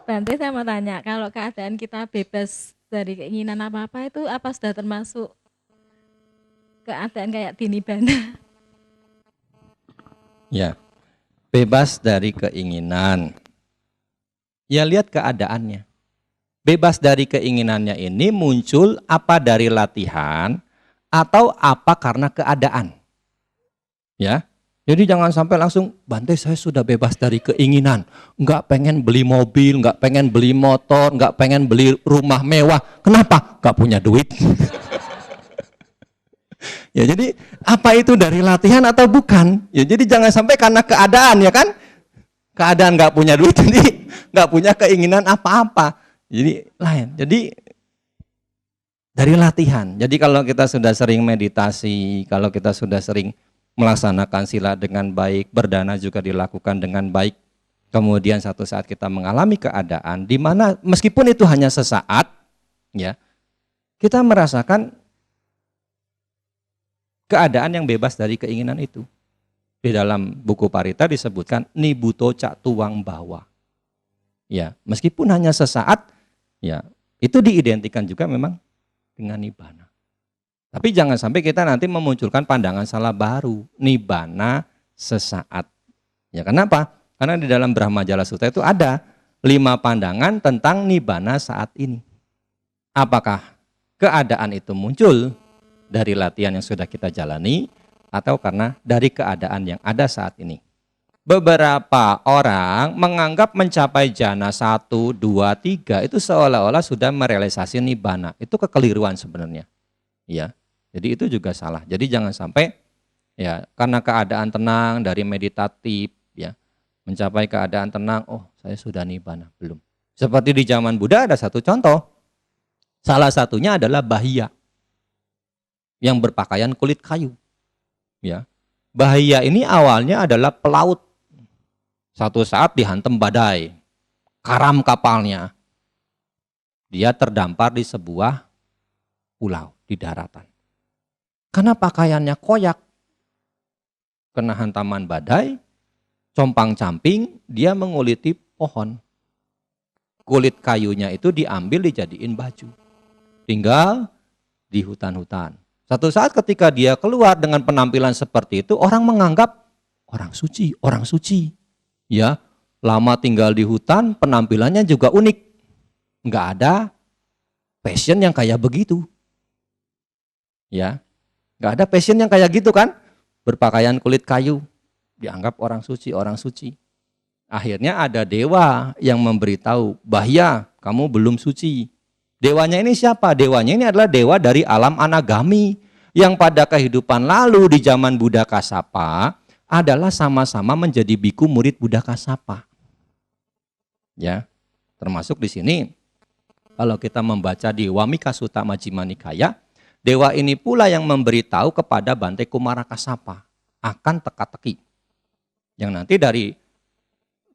Bante, saya mau tanya, kalau keadaan kita bebas dari keinginan apa-apa itu apa sudah termasuk keadaan kayak di Nibbana? Ya, bebas dari keinginan. Ya lihat keadaannya. Bebas dari keinginannya ini muncul apa dari latihan atau apa karena keadaan. Ya, jadi jangan sampai langsung, Bante saya sudah bebas dari keinginan. Nggak pengen beli mobil, nggak pengen beli motor, nggak pengen beli rumah mewah. Kenapa? Nggak punya duit. Ya jadi apa itu dari latihan atau bukan? Ya jadi jangan sampai karena keadaan ya kan? Keadaan nggak punya duit jadi nggak punya keinginan apa-apa. Jadi lain. Jadi dari latihan. Jadi kalau kita sudah sering meditasi, kalau kita sudah sering melaksanakan sila dengan baik, berdana juga dilakukan dengan baik, kemudian satu saat kita mengalami keadaan di mana meskipun itu hanya sesaat, ya kita merasakan keadaan yang bebas dari keinginan itu. Di dalam buku Parita disebutkan nibuto cak tuang bawa. Ya, meskipun hanya sesaat, ya itu diidentikan juga memang dengan nibbana. Tapi jangan sampai kita nanti memunculkan pandangan salah baru, nibbana sesaat. Ya, kenapa? Karena di dalam Brahmajala Sutta itu ada 5 pandangan tentang nibbana saat ini. Apakah keadaan itu muncul dari latihan yang sudah kita jalani atau karena dari keadaan yang ada saat ini? Beberapa orang menganggap mencapai jana 1, 2, 3 itu seolah-olah sudah merealisasi nibbana. Itu kekeliruan sebenarnya. Ya. Jadi itu juga salah. Jadi jangan sampai ya karena keadaan tenang dari meditatif ya, mencapai keadaan tenang, oh saya sudah nibbana, belum. Seperti di zaman Buddha ada satu contoh. Salah satunya adalah Bahia yang berpakaian kulit kayu. Ya. Bahia ini awalnya adalah pelaut. Satu saat dihantam badai, karam kapalnya. Dia terdampar di sebuah pulau di daratan. Karena pakaiannya koyak, kena hantaman badai, compang-camping, dia menguliti pohon. Kulit kayunya itu diambil dijadiin baju. Tinggal di hutan-hutan. Satu saat ketika dia keluar dengan penampilan seperti itu, orang menganggap orang suci, orang suci. Ya, lama tinggal di hutan, penampilannya juga unik. Nggak ada fashion yang kayak begitu. Ya, nggak ada fashion yang kayak gitu kan? Berpakaian kulit kayu, dianggap orang suci, orang suci. Akhirnya ada dewa yang memberitahu, Bahya, kamu belum suci. Dewanya ini siapa? Dewanya ini adalah dewa dari alam anagami yang pada kehidupan lalu di zaman Buddha Kasapa adalah sama-sama menjadi biku murid Buddha Kasapa. Ya, termasuk di sini kalau kita membaca di Wamika Sutta Majjhima Nikaya, dewa ini pula yang memberitahu kepada Bante Kumara Kasapa akan teka-teki. Yang nanti dari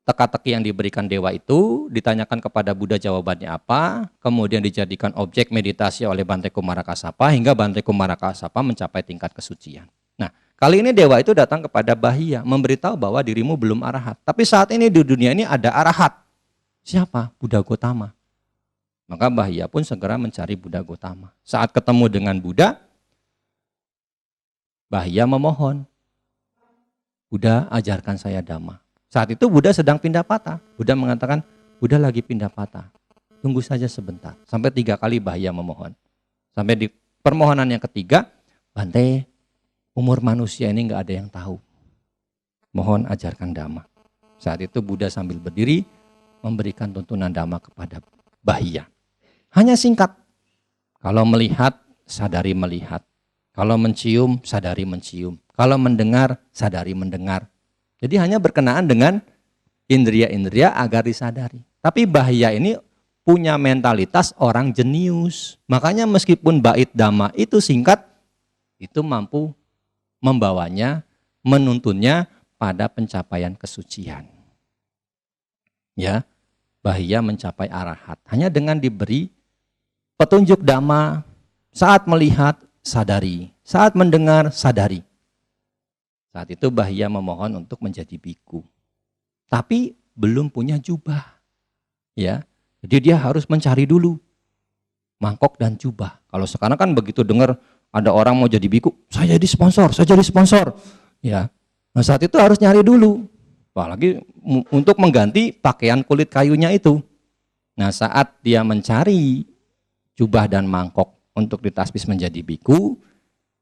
teka-teki yang diberikan dewa itu ditanyakan kepada Buddha jawabannya apa, kemudian dijadikan objek meditasi oleh Bante Kumara Kasapa hingga Bante Kumara Kasapa mencapai tingkat kesucian. Nah, kali ini dewa itu datang kepada Bahia memberitahu bahwa dirimu belum arahat. Tapi saat ini di dunia ini ada arahat. Siapa? Buddha Gotama. Maka Bahia pun segera mencari Buddha Gotama. Saat ketemu dengan Buddha, Bahia memohon, Buddha ajarkan saya Dhamma. Saat itu Buddha sedang pindah patah. Buddha mengatakan, Buddha lagi pindah patah. Tunggu saja sebentar. Sampai 3 kali Bahia memohon. Sampai di permohonan yang ketiga, Bante, umur manusia ini nggak ada yang tahu. Mohon ajarkan Dhamma. Saat itu Buddha sambil berdiri memberikan tuntunan Dhamma kepada Bahia. Hanya singkat. Kalau melihat, sadari melihat. Kalau mencium, sadari mencium. Kalau mendengar, sadari mendengar. Jadi hanya berkenaan dengan indria-indria agar disadari. Tapi Bahia ini punya mentalitas orang jenius. Makanya meskipun bait Dhamma itu singkat, itu mampu membawanya, menuntunnya pada pencapaian kesucian. Ya, Bahia mencapai arahat hanya dengan diberi petunjuk Dhamma. Saat melihat, sadari. Saat mendengar, sadari. Saat itu Bahia memohon untuk menjadi biku. Tapi belum punya jubah. Ya, jadi dia harus mencari dulu mangkok dan jubah. Kalau sekarang kan begitu dengar ada orang mau jadi biku, saya jadi sponsor, saya jadi sponsor. Ya, nah saat itu harus nyari dulu, apalagi untuk mengganti pakaian kulit kayunya itu. Nah saat dia mencari jubah dan mangkok untuk ditasbih menjadi biku,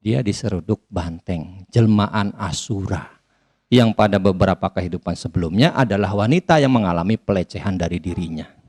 dia diseruduk banteng, jelmaan Asura, yang pada beberapa kehidupan sebelumnya adalah wanita yang mengalami pelecehan dari dirinya.